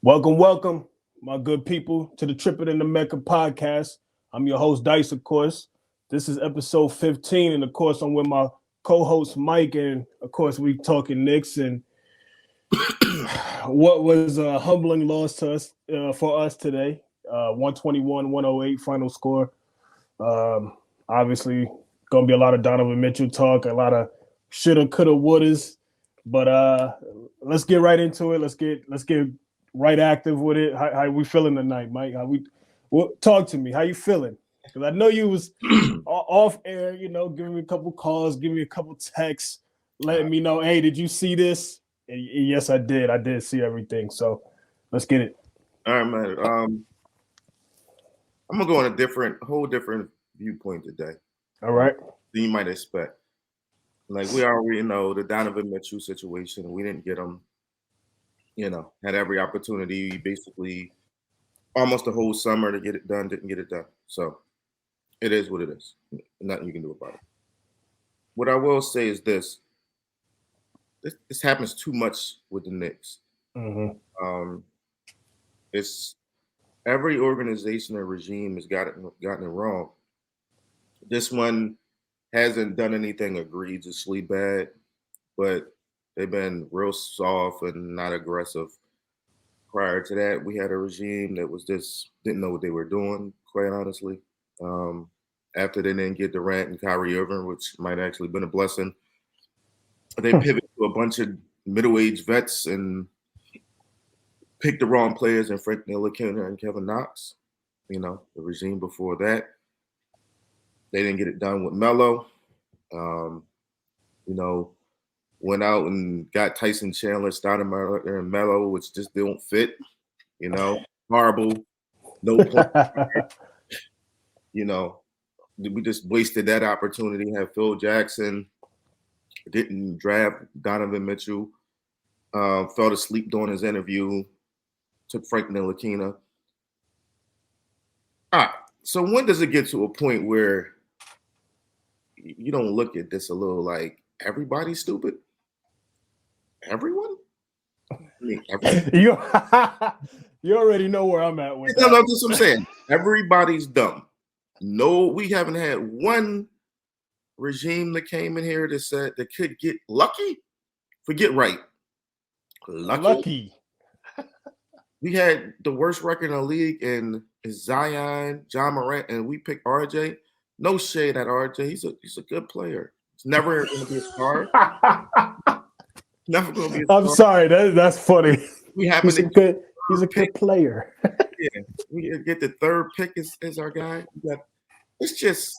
Welcome, my good people, to the Trippin-N-The podcast. I'm your host, Dice, of course. This is episode 15, and of course, I'm with my co-host, Mike, and of course, we talking Knicks and what was a humbling loss to us for us today. 121-108 final score. Obviously, gonna be a lot of Donovan Mitchell talk, a lot of shoulda, coulda, wouldas. But let's get right into it. Let's get right active with it. How we feeling tonight, Mike? Talk to me. How you feeling? Because I know you was off air, giving me a couple calls, giving me a couple texts, letting me know, hey, did you see this? And yes, I did. I did see everything. So let's get it. All right, man. I'm gonna go on a whole different viewpoint today. All right. Than you might expect. Like we already know the Donovan Mitchell situation. We didn't get him. Had every opportunity, basically almost the whole summer to get it done, didn't get it done. So it is what it is. Nothing you can do about it. What I will say is this happens too much with the Knicks. Mm-hmm. It's every organization and regime has gotten it wrong. This one hasn't done anything egregiously bad, but they've been real soft and not aggressive. Prior to that, we had a regime that was just didn't know what they were doing, quite honestly. After they didn't get Durant and Kyrie Irving, which might actually been a blessing, they pivoted to a bunch of middle-aged vets and picked the wrong players in Frank Ntilikina and Kevin Knox. The regime before that, they didn't get it done with Melo. Went out and got Tyson Chandler, started Melo and Melo, which just don't fit. Horrible. No point. We just wasted that opportunity. Had Phil Jackson, didn't draft Donovan Mitchell, fell asleep during his interview, took Frank Ntilikina. All right. So when does it get to a point where you don't look at this a little like everybody's stupid? Everyone? You already know where I'm at with that. No, that's what I'm saying. Everybody's dumb. No, we haven't had one regime that came in here that said that could get lucky. Forget right. Lucky. We had the worst record in the league in Zion, John Morant, and we picked RJ. No shade at RJ. He's a good player. He's never going to be a star. Never going to be a star. I'm sorry. That's funny. He's a good player. Yeah, we get the third pick as our guy. It's just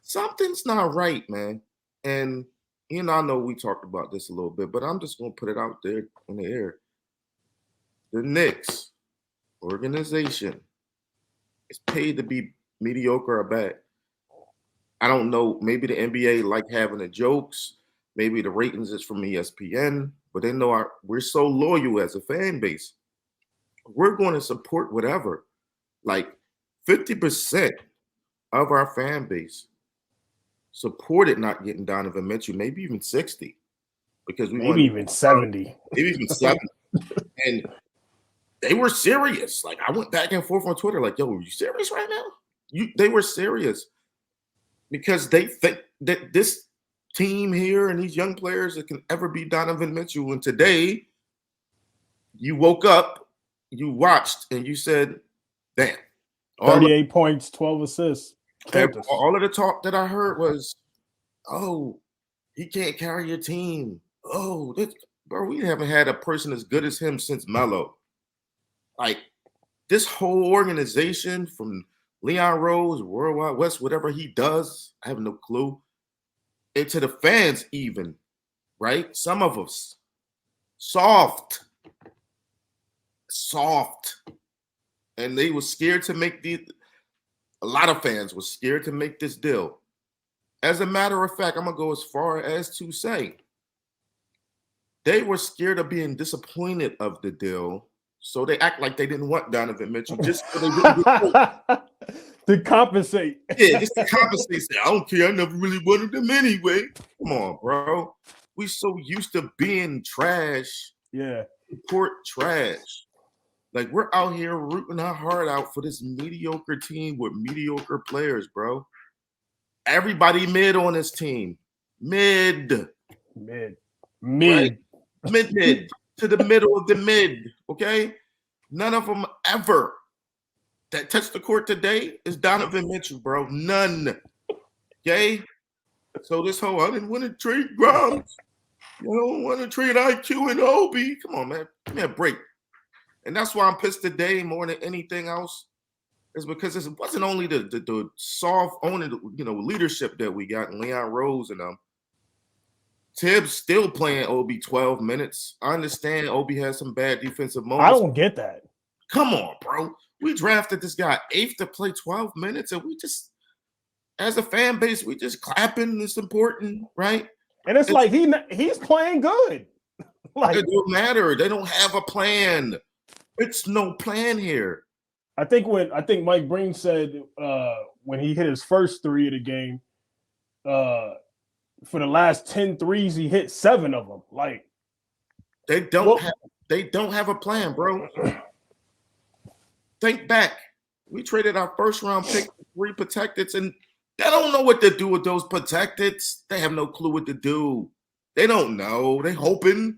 something's not right, man. And I know we talked about this a little bit, but I'm just going to put it out there in the air. The Knicks organization is paid to be mediocre or bad. I don't know. Maybe the NBA like having the jokes. Maybe the ratings is from ESPN, but they know we're so loyal as a fan base. We're going to support whatever. Like 50% of our fan base supported not getting Donovan Mitchell, maybe even 60, because maybe even 70. Maybe even 70. And they were serious. Like I went back and forth on Twitter, like, yo, are you serious right now? They were serious because they think that this team here and these young players that can ever be Donovan Mitchell. And today, you woke up, you watched, and you said, damn. 38 points, 12 assists. All of the talk that I heard was, oh, he can't carry your team. Oh, bro, we haven't had a person as good as him since Melo. Like, this whole organization from Leon Rose, Worldwide West, whatever he does, I have no clue. And to the fans even, right? Some of us, soft. And they were scared to make a lot of fans were scared to make this deal. As a matter of fact, I'm going to go as far as to say they were scared of being disappointed of the deal. So they act like they didn't want Donovan Mitchell just so they didn't get to compensate. Yeah, just to compensate. Say, I don't care. I never really wanted them anyway. Come on, bro. We so used to being trash. Yeah. Support trash. Like, we're out here rooting our heart out for this mediocre team with mediocre players, bro. Everybody mid on this team. Mid. Mid. Right? Mid to the middle of the mid. Okay? None of them ever that touched the court today is Donovan Mitchell, bro. None. Okay? So this whole, I didn't want to trade Grimes. I don't want to trade IQ and Obi. Come on, man. Give me a break. And that's why I'm pissed today more than anything else. Is because it wasn't only the soft owning, leadership that we got in Leon Rose and Tibbs still playing Obi 12 minutes. I understand Obi has some bad defensive moments. I don't get that. Come on, bro. We drafted this guy 8th to play 12 minutes, and we just, as a fan base, we just clapping. It's important, right? And it's like he's playing good. Like, it don't matter. They don't have a plan. It's no plan here. I think Mike Breen said when he hit his first 3 of the game, for the last 10 threes, he hit 7 of them. Like, they don't have a plan, bro. Think back. We traded our first round pick for 3 protecteds, and they don't know what to do with those protecteds. They have no clue what to do. They don't know. They're hoping,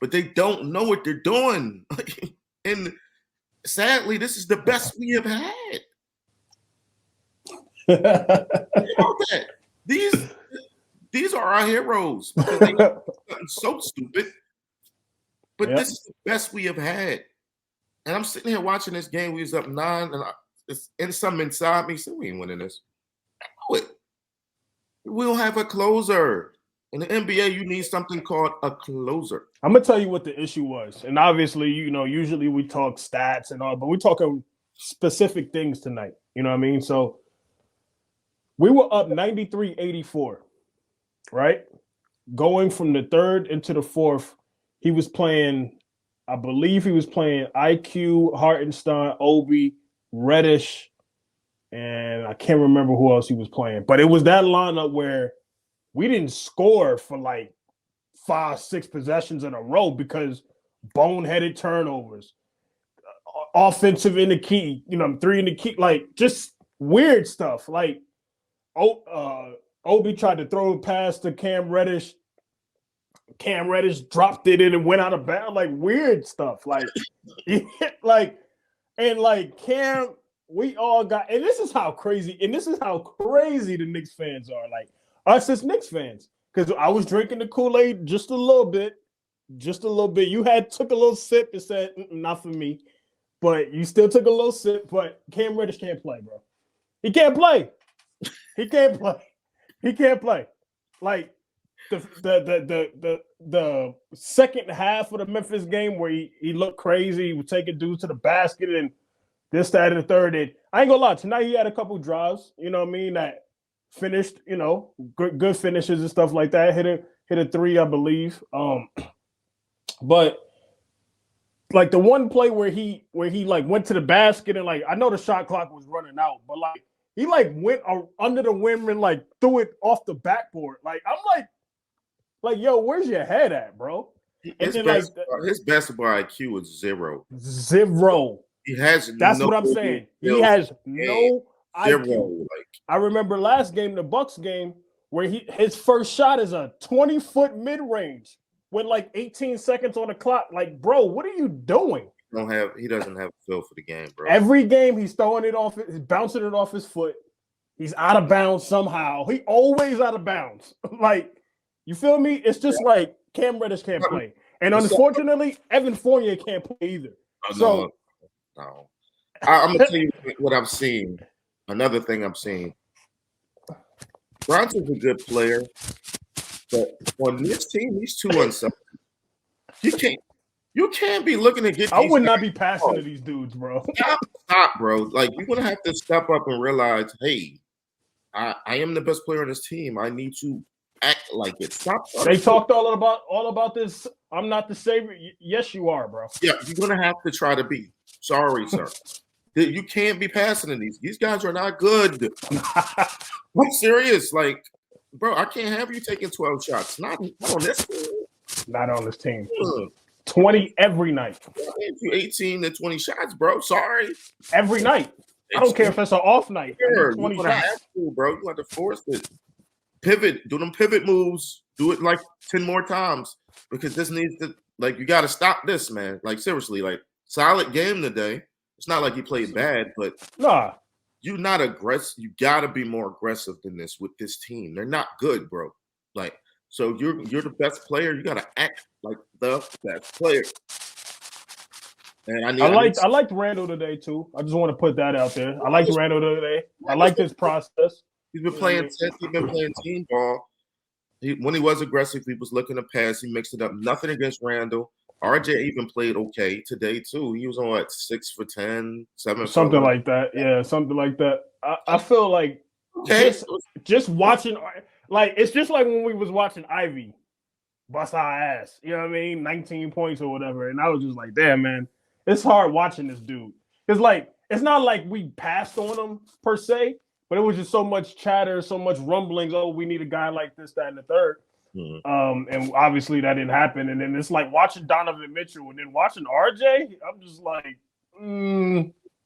but they don't know what they're doing. And sadly, this is the best we have had. These are our heroes. Because they do something so stupid. But This is the best we have had. And I'm sitting here watching this game. We was up 9, and it's in something inside me. So we ain't winning this. I know it. We don't have a closer. In the NBA, you need something called a closer. I'm gonna tell you what the issue was, and obviously, usually we talk stats and all, but we're talking specific things tonight. You know what I mean? So we were up 93-84, right? Going from the 3rd into the 4th, he was playing. I believe he was playing IQ, Hartenstein, Obi, Reddish, and I can't remember who else he was playing. But it was that lineup where we didn't score for like 5-6 possessions in a row because boneheaded turnovers, offensive in the key, 3 in the key, like just weird stuff. Like, Obi tried to throw a pass to Cam Reddish. Cam Reddish dropped it in and went out of bounds, like weird stuff. Like, Cam, we all got, and this is how crazy the Knicks fans are. Like, us as Knicks fans, because I was drinking the Kool-Aid just a little bit. You took a little sip and said, not for me. But you still took a little sip, but Cam Reddish can't play, bro. He can't play. Like, the second half of the Memphis game where he looked crazy, he was taking dudes to the basket and this, that, and the third. And I ain't gonna lie, tonight he had a couple drives, that finished, good finishes and stuff like that. Hit a 3, I believe. But like the one play where he like went to the basket and like I know the shot clock was running out, but like he like went under the rim and like threw it off the backboard. Like I'm like yo, where's your head at, bro? His basketball IQ is 0. He has. That's what I'm saying. He has no IQ. I remember last game, the Bucks game, where his first shot is a 20-foot mid-range with like 18 seconds on the clock. Like, bro, what are you doing? He doesn't have a feel for the game, bro. Every game he's throwing it off, he's bouncing it off his foot. He's out of bounds somehow. He always out of bounds. Like, you feel me? It's just like Cam Reddish can't play. And unfortunately, Evan Fournier can't play either. No. I'm going to tell you what I'm seeing. Another thing I'm seeing. Bronson's a good player, but on this team, he's too unselfish. You can't be looking to get. I would not be passing to these dudes, bro. Stop, bro. Like, you're gonna have to step up and realize, hey, I am the best player on this team. I need to act like it. Stop. They talked all about this. I'm not the savior. Yes, you are, bro. Yeah, you're gonna have to try to be. Sorry, sir. You can't be passing to these. These guys are not good. I'm serious. Like, bro, I can't have you taking 12 shots. Not on this team. Not on this team. 20 every night. You 18 to 20 shots, bro. Sorry. Every night. I don't care if it's an off night. Sure, 20 you shots. bro. You got to force it. Pivot. Do them pivot moves. Do it like 10 more times because this needs to, like, you got to stop this, man. Like, seriously, like, solid game today. It's not like he played bad, but nah, you're not aggressive. You got to be more aggressive than this with this team. They're not good, bro. Like, so you're the best player. You got to act like the best player. And I liked Randall today too. I just want to put that out there. I liked Randall today. I liked his process. He's been playing team ball. When he was aggressive, he was looking to pass. He mixed it up. Nothing against Randall. RJ even played okay today too. He was on what 6 for 10, 7 something like that. Yeah, something like that. I feel like just watching, like it's just like when we was watching Ivy bust our ass. You know what I mean? 19 points or whatever, and I was just like, damn, man. It's hard watching this dude. It's like it's not like we passed on him per se, but it was just so much chatter, so much rumblings. Oh, we need a guy like this, that, and the third. Mm-hmm. And obviously that didn't happen. And then it's like watching Donovan Mitchell and then watching RJ. I'm just like,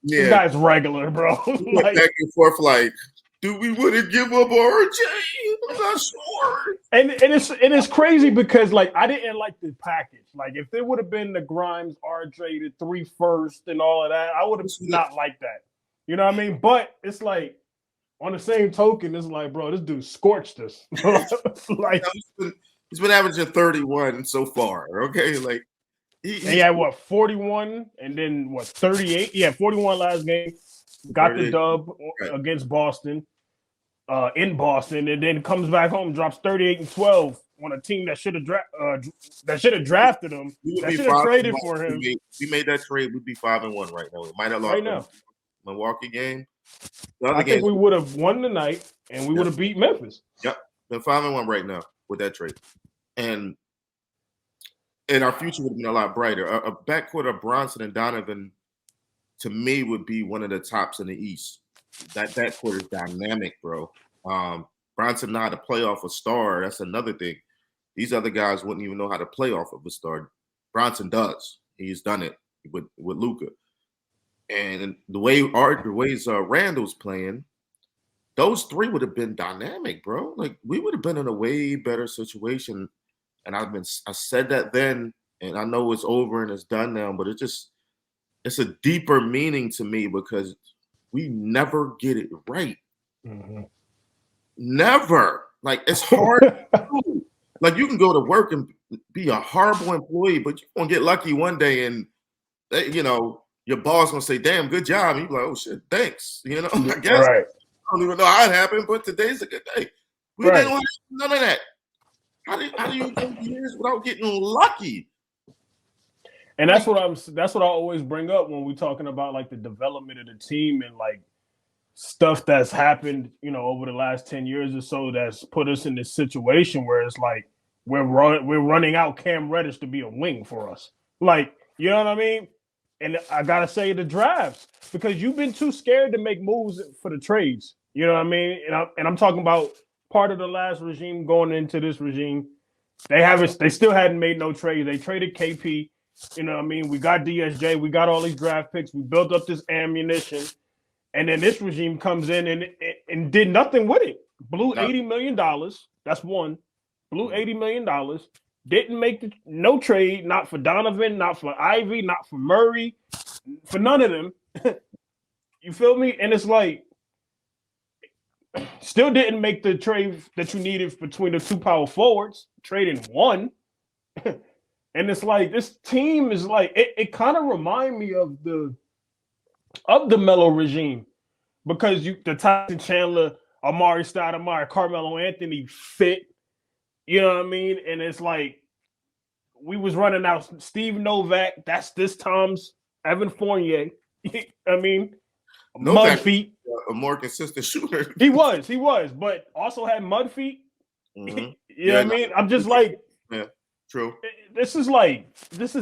this guy's regular, bro. Like, back and forth, like, do we want to give up RJ? I'm not sure. And it is crazy because like I didn't like the package. Like if it would have been the Grimes, RJ, the 3 first, and all of that, I would have not liked that. You know what I mean? But it's like on the same token, it's like, bro, this dude scorched us. Like he's been averaging 31 so far. Okay, like he had what 41 and then what 38? Yeah, 41 last game. Got the dub against Boston. In Boston, and then comes back home, drops 38 and 12 on a team that should have drafted him. That should have traded for him. We made that trade. We'd be 5-1 right now. We might have lost right now. Milwaukee game. I think we would have won tonight, and we would have beat Memphis. Yep, they're 5-1 right now with that trade, and our future would have been a lot brighter. A backcourt of Bronson and Donovan, to me, would be one of the tops in the East. That backcourt is dynamic, bro. Bronson not to play off a star. That's another thing. These other guys wouldn't even know how to play off of a star. Bronson does. He's done it with Luka. And the way Randall's playing, those 3 would have been dynamic, bro. Like we would have been in a way better situation. And I said that then, and I know it's over and it's done now, but it's a deeper meaning to me because we never get it right. Mm-hmm. Never. Like it's hard to do. Like you can go to work and be a horrible employee, but you're gonna get lucky one day and your boss gonna say, damn, good job. And you're like, oh shit, thanks. I guess right. I don't even know how it happened, but today's a good day. We didn't want none of that. How do you go years without getting lucky? And that's what I always bring up when we're talking about like the development of the team and like stuff that's happened, over the last 10 years or so that's put us in this situation where it's like we're running out Cam Reddish to be a wing for us. Like, you know what I mean? And I gotta say the drafts, because you've been too scared to make moves for the trades. You know what I mean? And I'm talking about part of the last regime going into this regime. They still hadn't made no trades. They traded KP. You know what I mean? We got DSJ. We got all these draft picks. We built up this ammunition. And then this regime comes in and did nothing with it. Blew $80 million. That's one. Blew $80 million. Didn't make no trade. Not for Donovan. Not for Ivy. Not for Murray. For none of them. You feel me? And it's like, still didn't make the trade that you needed between the 2 power forwards. Trading one. And it's like this team is like it kind of remind me of the Melo regime, because the Tyson Chandler, Amari Stoudemire, Carmelo Anthony fit, you know what I mean? And it's like we was running out Steve Novak. That's this time's Evan Fournier. I mean, Novak, mud feet. A more consistent shooter. He was, but also had mud feet. Mm-hmm. You know what I mean? I'm just like, yeah. True. This is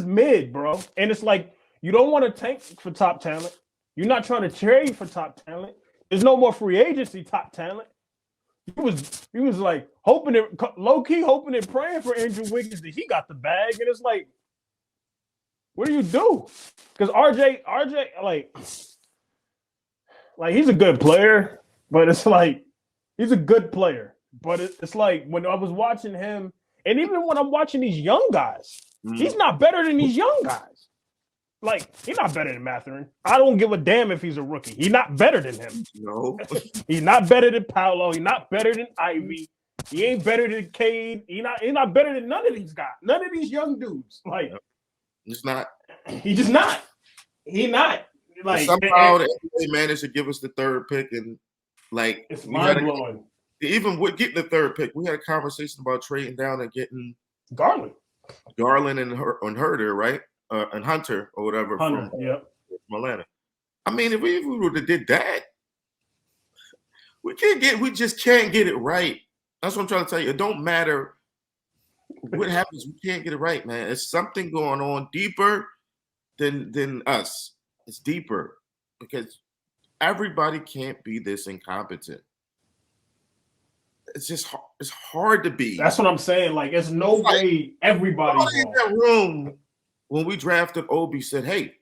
mid, bro. And it's like, you don't want to tank for top talent. You're not trying to trade for top talent. There's no more free agency top talent. He was like low-key hoping and praying for Andrew Wiggins that he got the bag. And it's like, What do you do? Because RJ, like he's a good player, but it's like he's a good player. But it's like when I was watching him, and even when I'm watching these young guys, he's not better than these young guys. Like, he's not better than Mathurin. I don't give a damn if he's a rookie. He's not better than him. No. He's not better than Paolo. He's not better than Ivy. He ain't better than Cade. He's not better than none of these guys. None of these young dudes. Like, he's not. He's just not. He's not. Like, somehow the NBA managed to give us the third pick, and like it's mind blowing. Even with getting the third pick, we had a conversation about trading down and getting Garland and Herder, right? And Hunter or whatever from Atlanta. I mean, if we would have did that, we just can't get it right. That's what I'm trying to tell you. It don't matter what happens, we can't get it right, man. It's something going on deeper than us. It's deeper because everybody can't be this incompetent. It's hard to be. That's what I'm saying. Like, it's no way everybody's in that room when we drafted Obi said, hey,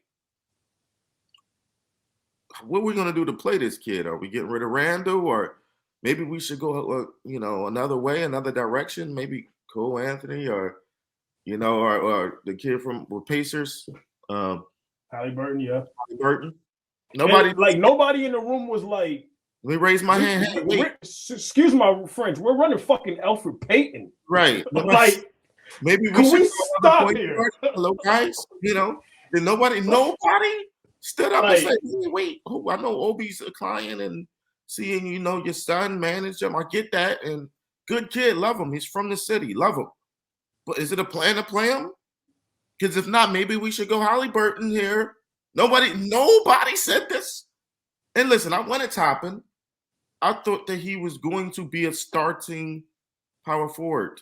what are we going to do to play this kid? Are we getting rid of Randall, or maybe we should go, another way, another direction? Maybe Cole Anthony, or or the kid from Pacers, Halliburton, Halliburton. Nobody in the room was like. Let me raise my hand. Hey, wait. Excuse my French. We're running fucking Alfred Payton, right? Like, maybe we should stop here. Hello, guys. Then nobody stood up and said, hey, "Wait, I know Obi's a client, and seeing your son manage him. I get that, and good kid, love him. He's from the city, love him. But is it a plan to play him? Because if not, maybe we should go Halliburton here. Nobody said this. And listen, I wanted Toppin. I thought that he was going to be a starting power forward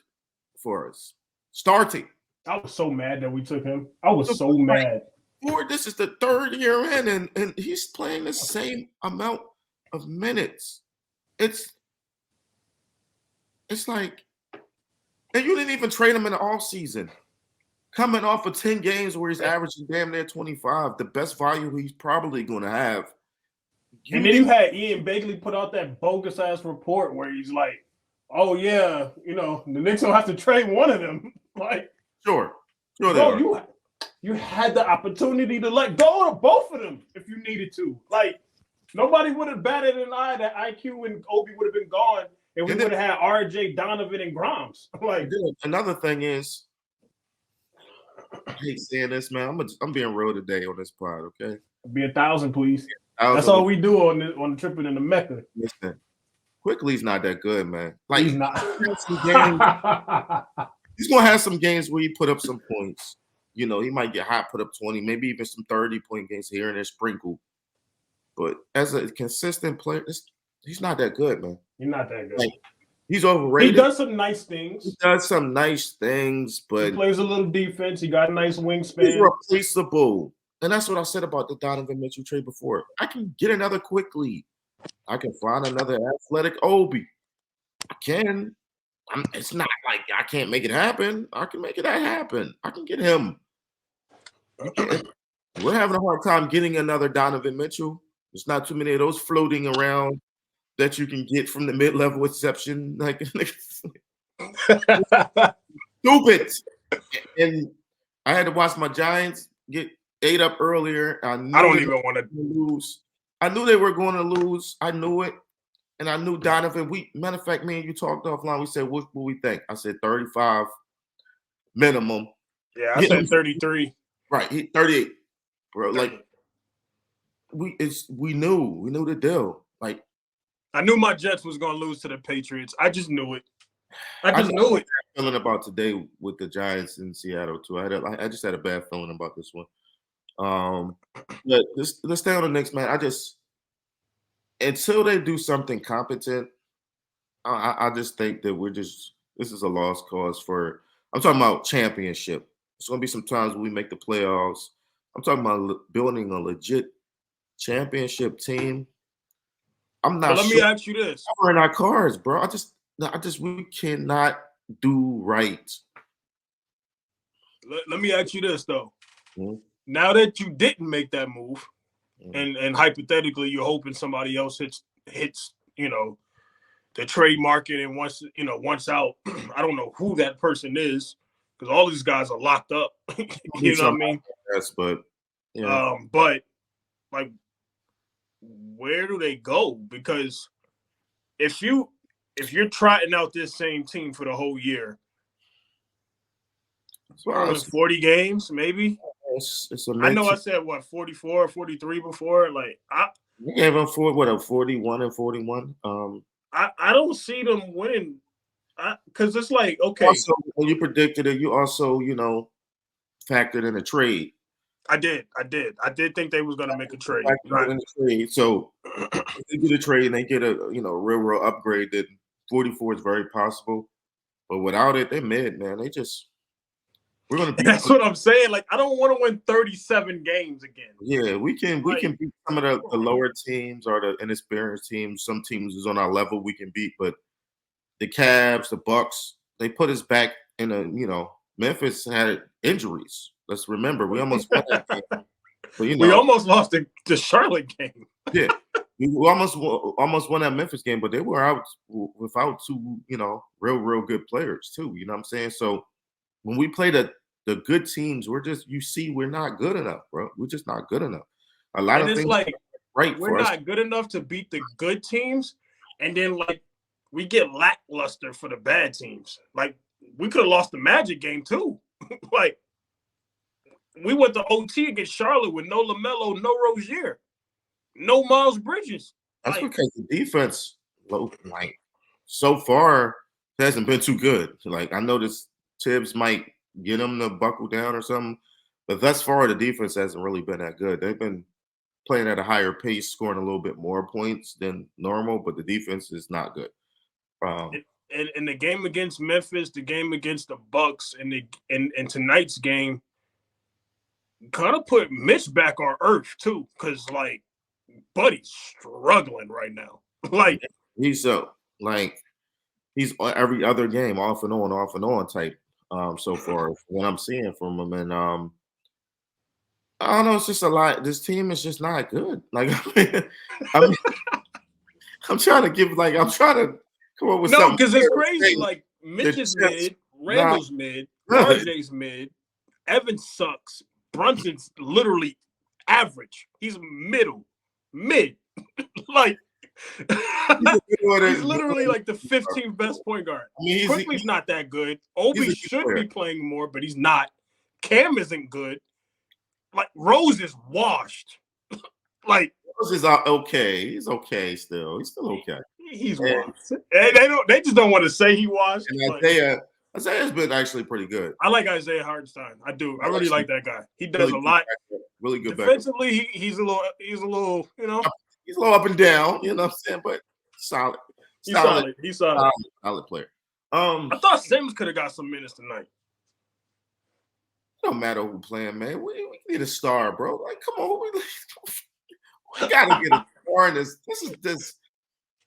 for us. Starting. I was so mad that we took him. I was so mad. This is the third year in, and he's playing the same amount of minutes. It's like, and you didn't even trade him in the offseason. Coming off of 10 games where he's averaging damn near 25, the best value he's probably going to have. And then you had Ian Begley put out that bogus ass report where he's like, "Oh yeah, the Knicks don't have to trade one of them." Like, sure, bro, you had the opportunity to let go of both of them if you needed to. Like, nobody would have batted an eye that IQ and Obi would have been gone, and we would have had RJ, Donovan, and Grimes. Like, another thing is, I hate saying this, man. I'm being real today on this pod. Okay, be 1,000, please. That's all we do on the Trippin-N-The Mecca. Listen, Quickly's not that good, man. Like, he's not. He's gonna have some games where he put up some points. He might get hot, put up 20, maybe even some 30-point games here and there sprinkled. But as a consistent player, he's not that good, man. He's not that good. Like, he's overrated. He does some nice things. But he plays a little defense. He got a nice wingspan. He's replaceable. And that's what I said about the Donovan Mitchell trade before. I can get another Quickly. I can find another athletic Obi. I can. It's not like I can't make it happen. I can make it happen. I can get him. We're having a hard time getting another Donovan Mitchell. There's not too many of those floating around that you can get from the mid-level exception. Like, stupid. And I had to watch my Giants get ate up earlier. I don't even want to lose. I knew they were going to lose. I knew it. And I knew Donovan. Matter of fact, me and you talked offline. We said, what we think? I said 35 minimum. Yeah, I said 33. Right. 38. Bro, like, we knew the deal. Like, I knew my Jets was going to lose to the Patriots. I just knew it. I knew it. Feeling about today with the Giants in Seattle too. I just had a bad feeling about this one. Let's stay on the Knicks, man. Until they do something competent, I just think that this is a lost cause for. I'm talking about championship. It's gonna be some times when we make the playoffs. I'm talking about building a legit championship team. I'm not. Let me ask you this: we're in our cars, bro. We cannot do right. Let me ask you this though: Mhm. Now that you didn't make that move, Mhm. and hypothetically you're hoping somebody else hits the trade market, and once out, I don't know who that person is because all these guys are locked up. You know what I mean? Yes, but yeah. But like, where do they go? Because if you're trotting out this same team for the whole year, you're gonna win 40 games, maybe. It's a I know I mid. said what 44, 43 before. Like We gave them a 41 and 41. I don't see them winning. Because it's like, okay, Also, when you predicted it, you also factored in a trade. I did think they was gonna make a trade. Factored in a trade. So if they get a trade and they get a real upgrade, then 44 is very possible. But without it, they're mid, man. We're gonna beat. That's what I'm saying. Like, I don't want to win 37 games again. Yeah, we can beat some of the lower teams or the inexperienced teams. Some teams is on our level we can beat, but the Cavs, the Bucks, they put us back in Memphis had injuries. Let's remember, we almost won that game. But we almost lost the Charlotte game. Yeah, we almost won that Memphis game, but they were out without two, real good players too. You know what I'm saying? So when we play the good teams, we're not good enough, bro. We're just not good enough. A lot And of it's things like right we're for us. not good enough to beat the good teams, and then like we get lackluster for the bad teams. Like, we could have lost the Magic game too. Like, we went to OT against Charlotte with no LaMelo, no Rozier, no Miles Bridges. That's Like, because the defense, like so far, hasn't been too good. Like I noticed Tibbs might get them to buckle down or something, but thus far the defense hasn't really been that good. They've been playing at a higher pace, scoring a little bit more points than normal, but the defense is not good. in the game against Memphis, the game against the Bucks, and in tonight's game, kind of put Mitch back on earth too, because like, Buddy's struggling right now. Like, he's he's every other game off and on type. So far, what I'm seeing from him, and I don't know, it's just a lot. This team is just not good. Like I mean, I'm trying to come up with no, something. because it's crazy. Like, Mitch is mid, Not Randall's mid, good. RJ's mid, Evans sucks, Brunson's literally average. He's mid. Like, he's literally like the 15th best point guard. I mean, Quickly's not that good. Obi should be playing more, but he's not. Cam isn't good. Like, Rose is washed. Like, Rose is okay. He's okay still. He's still okay. He's washed. They just don't want to say he washed. And Isaiah's been actually pretty good. I like Isaiah Hartenstein. I do. I really like that guy. He does really a lot. Really good. Defensively, he's a little, he's a little up and down, you know what I'm saying? But solid. He's solid. Solid player. I thought Sims could have got some minutes tonight. No matter who playing, man. We need a star, bro. Like, come on. We gotta get a star in this.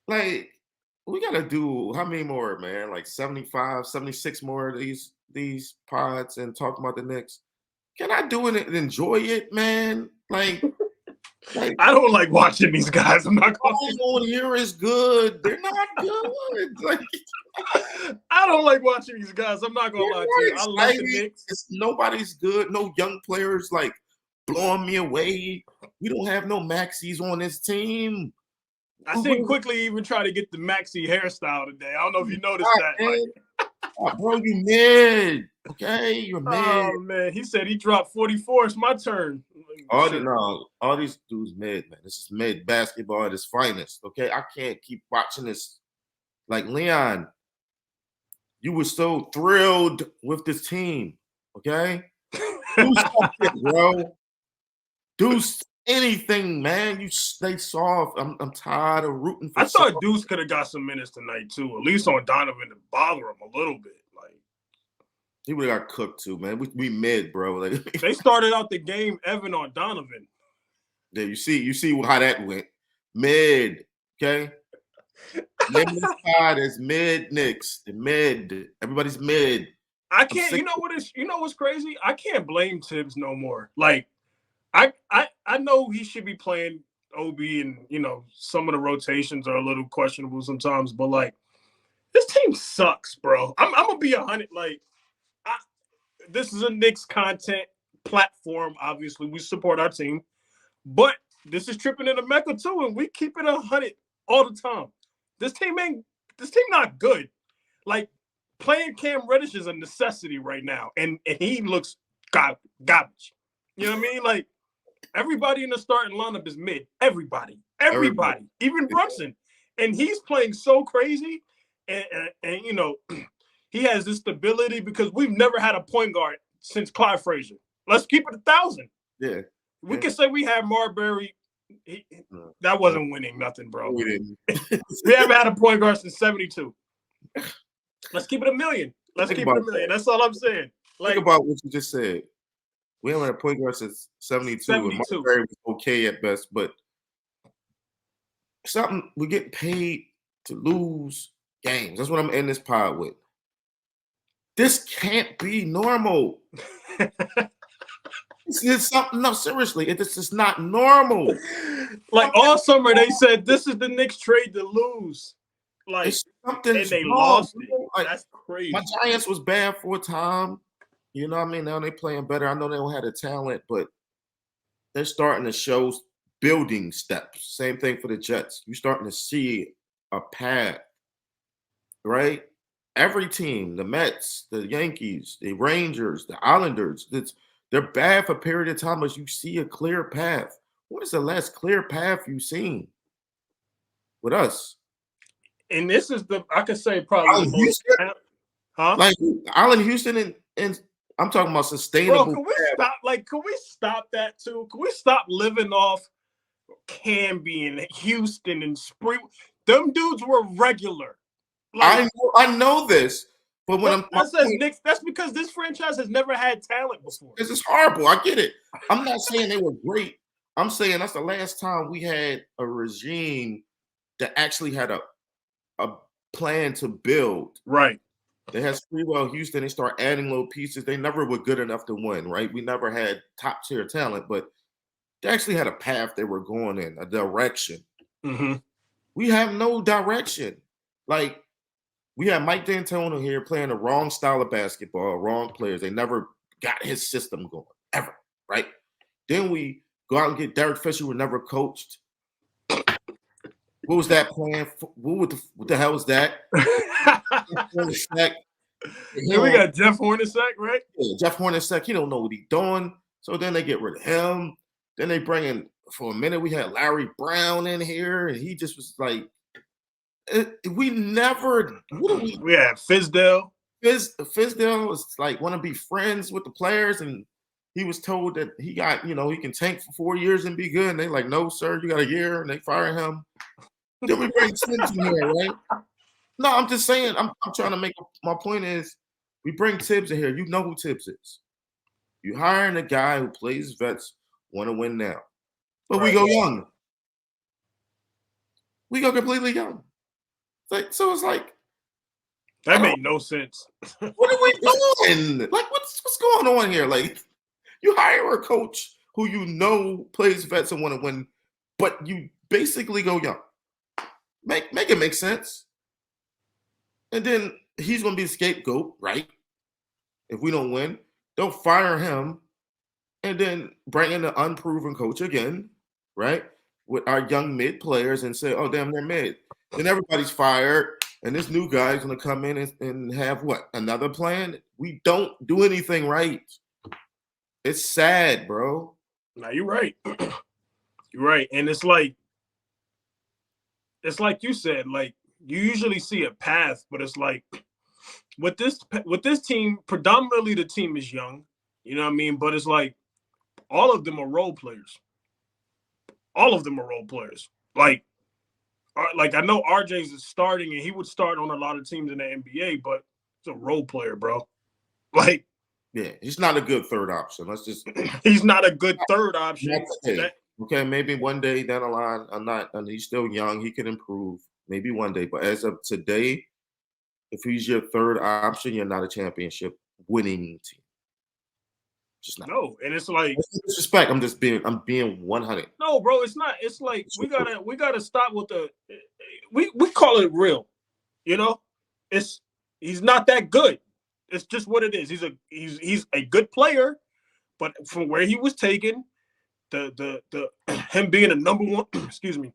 Like, we gotta do how many more, man? Like 75, 76 more of these pods and talk about the Knicks. Can I do it and enjoy it, man? Like I don't like watching these guys. I'm not going on here is good. They're not good. Like, I don't like watching these guys. I'm not gonna lie to you. I like the Knicks. Nobody's good. No young players like blowing me away. We don't have no Maxis on this team. I seen Quickly even try to get the Maxi hairstyle today. I don't know if you noticed that. Like, bro, you mid. Okay, you're mid. Oh man, he said he dropped 44. It's my turn. All these dudes mid, man. This is mid basketball at its finest. Okay, I can't keep watching this. Like, Leon, you were so thrilled with this team. Okay, do something, bro. Do anything, man. You stay soft. I'm tired of rooting for. I thought Deuce could have got some minutes tonight too, at least on Donovan to bother him a little bit. Like, he would have got cooked too, man. We mid, bro. Like, they started out the game Evan on Donovan. Yeah, you see how that went. Mid, okay. Name of this pod is mid Knicks. The mid. Everybody's mid. I can't. You know what's crazy? I can't blame Tibbs no more. Like, I know he should be playing OB, and some of the rotations are a little questionable sometimes. But like, this team sucks, bro. I'm gonna be 100. Like, this is a Knicks content platform. Obviously, we support our team, but this is Trippin-N-The Mecca too, and we keep it 100 all the time. This team not good. Like, playing Cam Reddish is a necessity right now, and he looks garbage. You know what I mean? Like, everybody in the starting lineup is mid. Everybody, even Brunson, and he's playing so crazy, and he has this stability because we've never had a point guard since Clyde Frazier. Let's keep it 1,000. Yeah, we can say we had Marbury. That wasn't winning nothing, bro. We didn't. We haven't had a point guard since '72. Let's keep it 1,000,000. Let's keep it 1,000,000. That's all I'm saying. Like, think about what you just said. We haven't had a point guard since 72. And Marbury was okay at best, but we get paid to lose games. That's what I'm in this pod with. This can't be normal. It's something. No, seriously, this is not normal. Like, all summer they said this is the Knicks trade to lose. Like, and they lost it. Like, that's crazy. My Giants was bad for a time. You know what I mean? Now they're playing better. I know they don't have the talent, but they're starting to show building steps. Same thing for the Jets. You're starting to see a path, right? Every team, the Mets, the Yankees, the Rangers, the Islanders, they're bad for a period of time, but you see a clear path. What is the last clear path you've seen with us? And this is I could say probably the most, like Allen Houston and I'm talking about sustainable. Bro, can we stop? Like, can we stop that too? Can we stop living off Canby and Houston and Spring? Them dudes were regular. Like, I know this, but when Knicks, that's because this franchise has never had talent before. This is horrible. I get it. I'm not saying they were great. I'm saying that's the last time we had a regime that actually had a plan to build. Right. They had Sprewell, Houston. They start adding little pieces. They never were good enough to win, right? We never had top tier talent, but they actually had a path they were going in, a direction. Mm-hmm. We have no direction. Like, we had Mike D'Antoni here playing the wrong style of basketball, wrong players. They never got his system going, ever, right? Then we go out and get Derek Fisher, who never coached. What was that plan? What the hell was that? Then we got Jeff Hornacek, right? Yeah, Jeff Hornacek. He don't know what he's doing. So then they get rid of him. Then they bring in, for a minute, we had Larry Brown in here, and he just was like, we never. We had Fizdale. Fizdale was like, want to be friends with the players, and he was told that he got, he can tank for 4 years and be good. And they like, no, sir, you got a year, and they fire him. Then we bring Tibbs in here, right? No, I'm just saying. I'm trying to make my point is, we bring Tibbs in here. You know who Tibbs is. You hiring a guy who plays vets, want to win now, but we go young. We go completely young. So it's like that made no sense. What are we doing? Like, what's going on here? Like, you hire a coach who plays vets and want to win, but you basically go young. Make it make sense. And then he's going to be the scapegoat, right? If we don't win, they'll fire him and then bring in the unproven coach again, right? With our young mid players and say, oh, damn, they're mid. Then everybody's fired, and this new guy is going to come in and have what? Another plan? We don't do anything right. It's sad, bro. No, you're right. You're right. And it's like you said, like, you usually see a path, but it's like with this team, predominantly the team is young, you know what I mean? But it's like all of them are role players. All of them are role players. Like I know RJ's is starting, and he would start on a lot of teams in the NBA, but he's a role player, bro. Like, yeah, he's not a good third option. Let's just. He's not a good third option. Okay, maybe one day down the line, and he's still young. He can improve. Maybe one day, but as of today, if he's your third option, you're not a championship winning team. Just not. No, and it's like Disrespect. I'm being 100. no, bro. It's not. It's like we gotta stop with the. We call it real, you know. He's not that good. It's just what it is. He's a good player, but from where he was taken, the him being a number one, excuse me,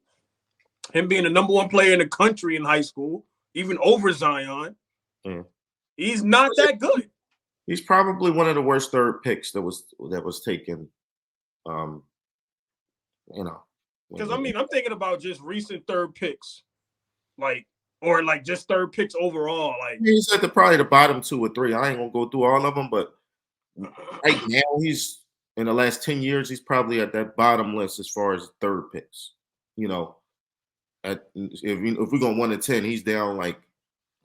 him being the number one player in the country in high school, even over Zion, he's not that good. He's probably one of the worst third picks that was taken. Because I mean, I'm thinking about just recent third picks, or just third picks overall. Like he's at probably the bottom 2 or 3. I ain't gonna go through all of them, but right now he's in the last 10 years, he's probably at that bottom list as far as third picks. You know, if we're going 1 to 10, he's down like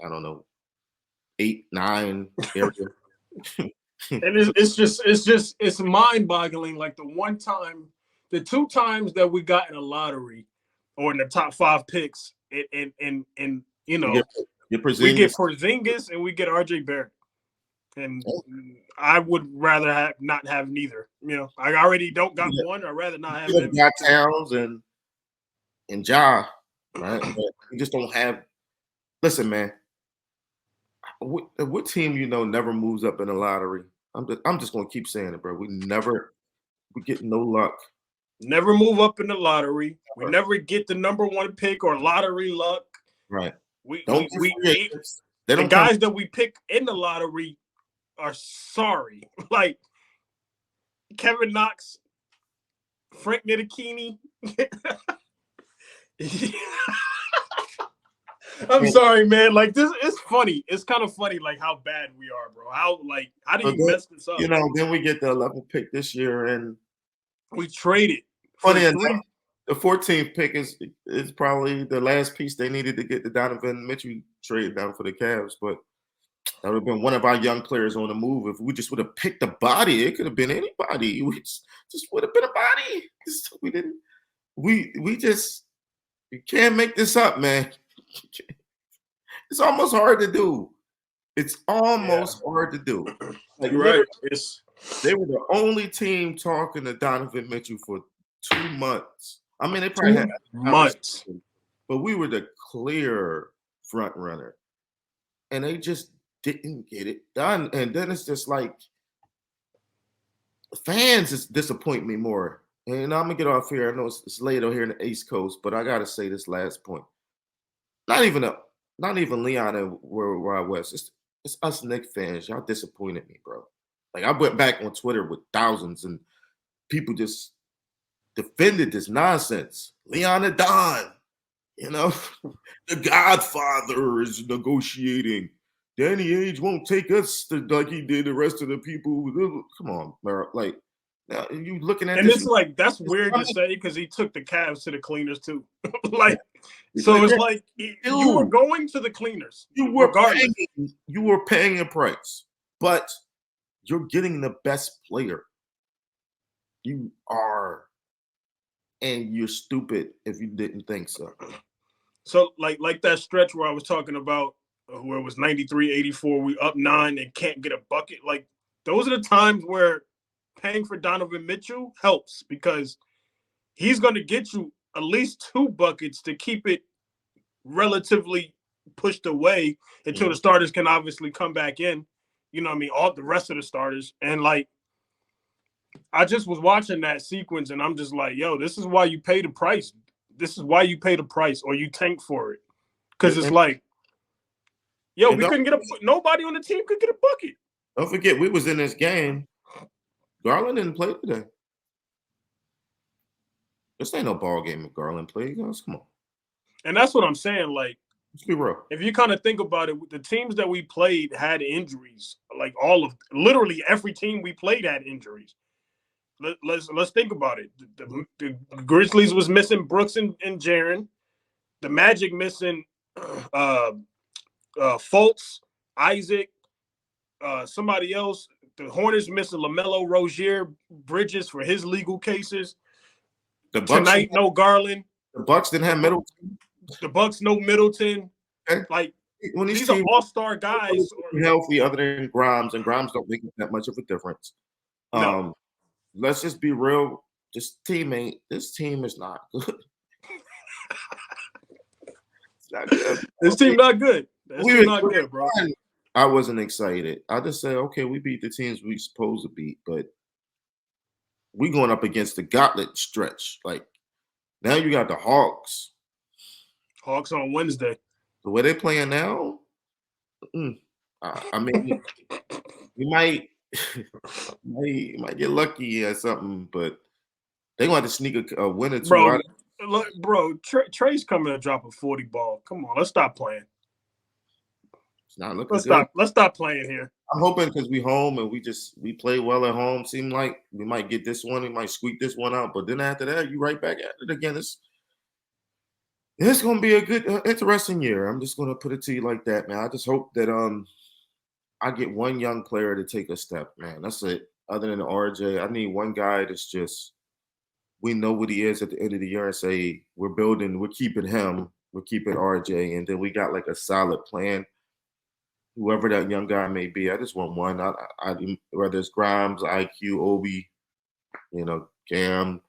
I don't know 8, 9 area. And it's mind-boggling. Like the 2 times that we got in a lottery or in the top 5 picks, and you know, we get Porzingis and we get RJ Barrett, and I would rather not have neither. You know, I already don't got one. I'd rather not have. You got Towns and Ja, right? We just don't have. Listen, man. What team never moves up in the lottery? I'm just gonna keep saying it, bro. We get no luck. Never move up in the lottery. We never get the number 1 pick or lottery luck. Right. The guys that we pick in the lottery are sorry. Like Kevin Knox, Frank Ntilikina. I'm sorry, man. Like this is funny. It's kind of funny, like how bad we are, bro. How do you mess this up? Then we get the 11th pick this year, and we traded. Funny enough, the 14th pick is probably the last piece they needed to get the Donovan Mitchell trade down for the Cavs. But that would have been one of our young players on the move. If we just would have picked a body, it could have been anybody. We just would have been a body. We didn't. We just you can't make this up, man. It's almost hard to do. It's almost hard to do. Like, right. They were the only team talking to Donovan Mitchell for 2 months. I mean, they probably had months, but we were the clear front runner, and they just didn't get it done. And then it's just like fans just disappoint me more. And I'm gonna get off here. I know it's late over here in the East Coast, but I gotta say this last point. Not even Leon and where I was. It's us Knick fans. Y'all disappointed me, bro. Like I went back on Twitter with thousands and people just defended this nonsense. Leon and Don, the Godfather is negotiating. Danny Ainge won't take us like he did the rest of the people. Come on, bro. Like now you looking at and this, it's like that's weird to say because he took the Cavs to the cleaners too. Like so it's like you were going to the cleaners. You were paying a price, but you're getting the best player. You are, and you're stupid if you didn't think so. So like that stretch where I was talking about, where it was 93-84, we up 9 and can't get a bucket. Like those are the times where paying for Donovan Mitchell helps because he's going to get you at least 2 buckets to keep it relatively pushed away until the starters can obviously come back in. You know what I mean? All the rest of the starters. And like, I just was watching that sequence and I'm just like, yo, this is why you pay the price. This is why you pay the price or you tank for it. Because it's like, yo, we couldn't get nobody on the team could get a bucket. Don't forget, we was in this game. Garland didn't play today. This ain't no ball game if Garland played. Come on. And that's what I'm saying. Like, let's be real. If you kind of think about it, the teams that we played had injuries. Like literally every team we played had injuries. Let's think about it. The Grizzlies was missing Brooks and Jaren. The Magic missing Fultz, Isaac, somebody else. The Hornets missing LaMelo, Rozier, Bridges for his legal cases. The Bucks tonight, no Garland. The Bucks didn't have Middleton. The Bucks, no Middleton. Okay. Like when these These are teams all-star guys. are healthy, other than Grimes, and Grimes don't make that much of a difference. No. Let's just be real. This team is not good. It's not good. This team not good. This team not good, bro. I wasn't excited. I just said, okay, we beat the teams we supposed to beat, but we going up against the gauntlet stretch. Like now, you got the Hawks. Hawks on Wednesday. The way they playing now, I mean, we might might get lucky or something, but they going to sneak a win or two out. Bro, Trey's coming to drop a 40 ball. Come on, let's stop playing. It's not looking good. Let's stop playing here. I'm hoping because we home and we play well at home. Seem like we might get this one. We might squeak this one out. But then after that, you right back at it again. It's going to be a good, interesting year. I'm just going to put it to you like that, man. I just hope that I get one young player to take a step, man. That's it. Other than RJ, I need one guy that's just, we know what he is at the end of the year and say, we're keeping him, we're keeping RJ, and then we got like a solid plan. Whoever that young guy may be, I just want one. Whether it's Grimes, IQ, Obi, Cam,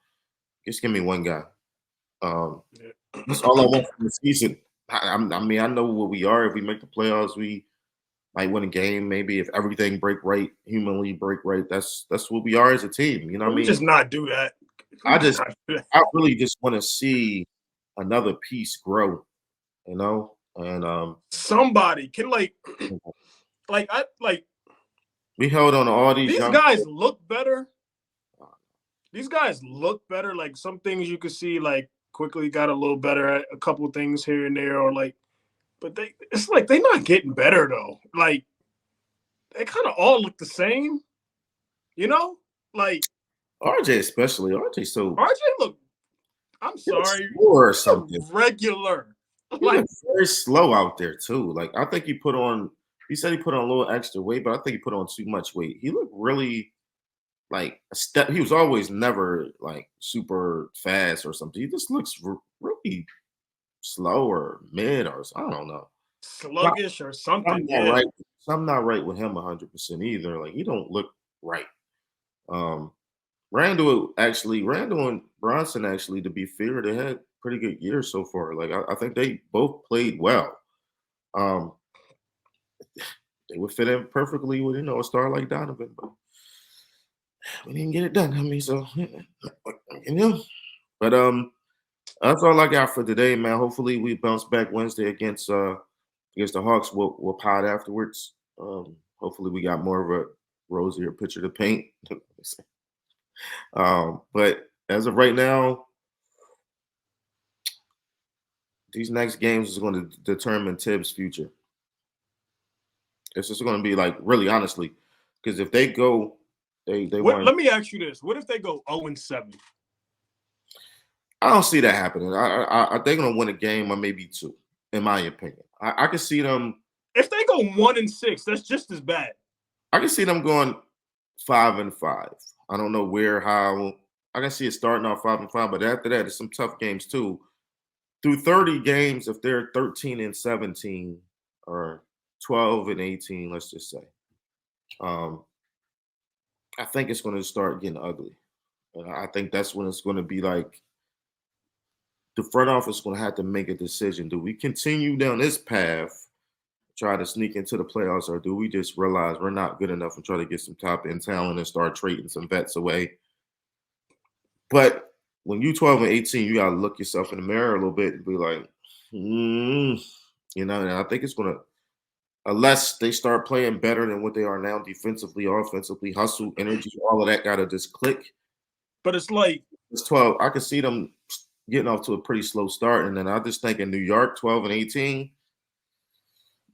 just give me one guy. That's all I want from the season. I mean, I know what we are. If we make the playoffs, we might win a game. Maybe if everything humanly break right, that's what we are as a team. You know what I mean? Just not do that. I really just want to see another piece grow, and somebody can we held on to all these guys look better. These guys look better. Like some things you could see, like quickly got a little better at a couple of things here and there, but it's like they're not getting better though. Like they kind of all look the same, like RJ especially. RJ look. I'm sorry, or something regular. Like very slow out there too. Like I think he said he put on a little extra weight, but I think he put on too much weight. He looked really like a step. He was always never like super fast or something. He just looks really slow or mid or I don't know, sluggish or something. Right. Something not right with him 100% either. Like he don't look right. Randall and Bronson actually, to be fair, they had pretty good years so far. Like I think they both played well. They would fit in perfectly with a star like Donovan, but we didn't get it done. I mean, so but that's all I got for today, man. Hopefully we bounce back Wednesday against the Hawks. We'll pod afterwards. Hopefully we got more of a rosier picture to paint. But as of right now, these next games is going to determine Tibbs' future. It's just going to be like really honestly, because if they go, let me ask you this: what if they go 0-7? I don't see that happening. They're going to win a game or maybe two, in my opinion. I can see them. If they go 1-6, that's just as bad. I can see them going 5-5. I don't know how. I can see it starting off 5-5, but after that, it's some tough games too. Through 30 games, if they're 13-17 or 12-18, let's just say, I think it's going to start getting ugly. And I think that's when it's going to be like the front office is going to have to make a decision. Do we continue down this path, try to sneak into the playoffs, or do we just realize we're not good enough and try to get some top-end talent and start trading some vets away? But when you're 12-18, you got to look yourself in the mirror a little bit and be like, and I think it's going to, unless they start playing better than what they are now defensively, offensively, hustle, energy, all of that got to just click. But it's like it's 12. I could see them getting off to a pretty slow start, and then I just think in New York, 12-18.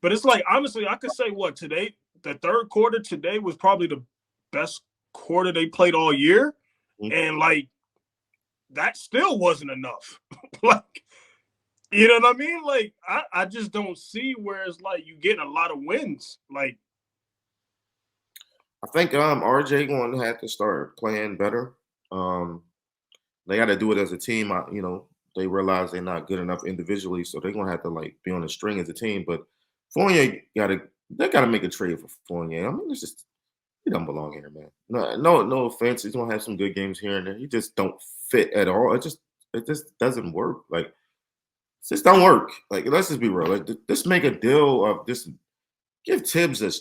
But it's like, honestly, I could say today, the third quarter today was probably the best quarter they played all year. Mm-hmm. And like, that still wasn't enough. Like, you know what I mean? Like, I just don't see where it's like you getting a lot of wins. Like, I think RJ going to have to start playing better. They got to do it as a team. They realize they're not good enough individually, so they're going to have to like be on a string as a team. But Fournier they gotta make a trade for Fournier. I mean, it's just he don't belong here, man. No offense. He's gonna have some good games here and there. He just don't fit at all. It just doesn't work. Like, it just don't work. Like, let's just be real. Like, just make a deal of just give Tibbs a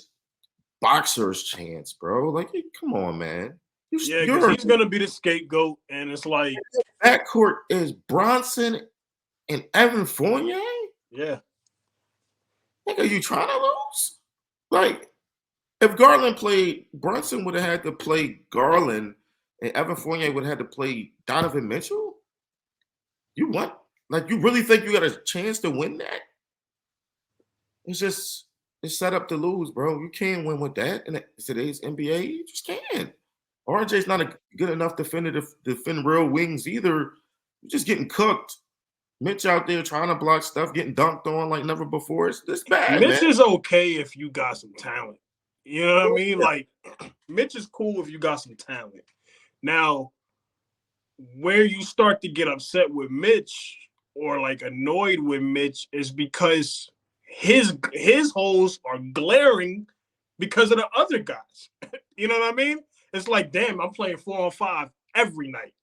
boxer's chance, bro. Like, come on, man. Yeah, because he's gonna be the scapegoat, and it's like backcourt is Bronson and Evan Fournier. Yeah. Like, are you trying to lose? Like, if Garland played, Brunson would have had to play Garland, and Evan Fournier would have had to play Donovan Mitchell. You really think you got a chance to win that? It's set up to lose, bro. You can't win with that in today's NBA. You just can't. RJ's not a good enough defender to defend real wings either. You're just getting cooked. Mitch out there trying to block stuff, getting dunked on like never before. It's this bad. Mitch man. is okay if you got some talent. You know what I mean? Like, Mitch is cool if you got some talent. Now, where you start to get upset with Mitch or like annoyed with Mitch is because his holes are glaring because of the other guys. You know what I mean? It's like, damn, I'm playing 4-on-5 every night.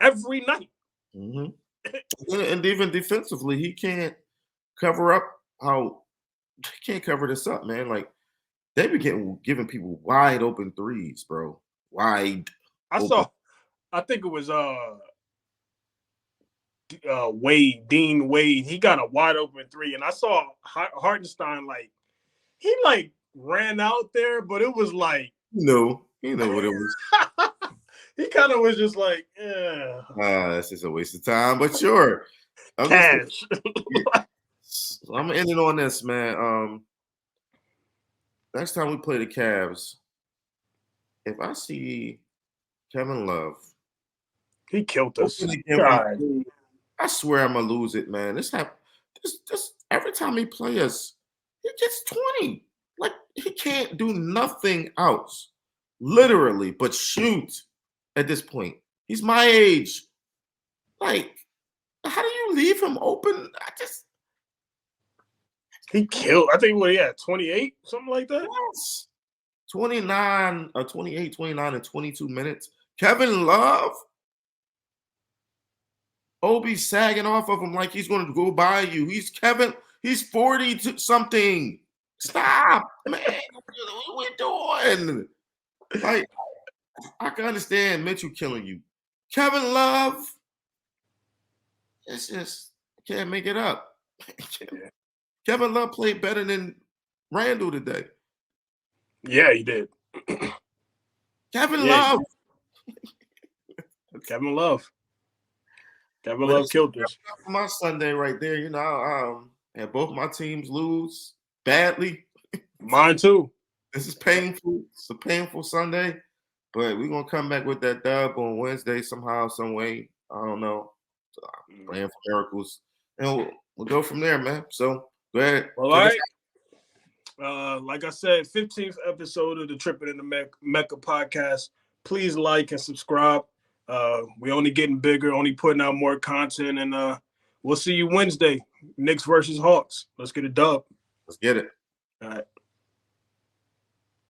Every night. Mm-hmm. And even defensively, he can't cover up he can't cover this up, man. Like, they be giving people wide open threes, bro. Wide. I think it was Dean Wade. He got a wide open three, and I saw Hartenstein he ran out there, but it was like he knew what it was. He kind of was just like, yeah. That's just a waste of time, but sure. Cash. I'm gonna end it on this, man. Next time we play the Cavs, if I see Kevin Love, he killed us. I swear I'm gonna lose it, man. This every time he plays us, he gets 20. Like, he can't do nothing else, literally, but shoot. At this point, he's my age. Like, how do you leave him open? He killed. I think 28, something like that. Yes. 29 or 28, 29 and 22 minutes. Kevin Love. Obi sagging off of him like he's going to go by you. He's 40 something. Stop, man. What are we doing? Like, I can understand Mitchell killing you. Kevin Love, it's just, can't make it up. Kevin Love played better than Randall today. Yeah, he did. Kevin Love. Kevin Love. Kevin Love killed us. My Sunday right there, and both my teams lose badly. Mine too. This is painful. It's a painful Sunday, but we're gonna come back with that dub on Wednesday somehow, some way. I don't know. Praying for miracles, and we'll go from there, man. So go ahead. All right. Like I said, 15th episode of the Trippin-N-The Mecca podcast. Please like and subscribe. We only getting bigger, only putting out more content, and we'll see you Wednesday. Knicks versus Hawks. Let's get a dub. Let's get it. All right.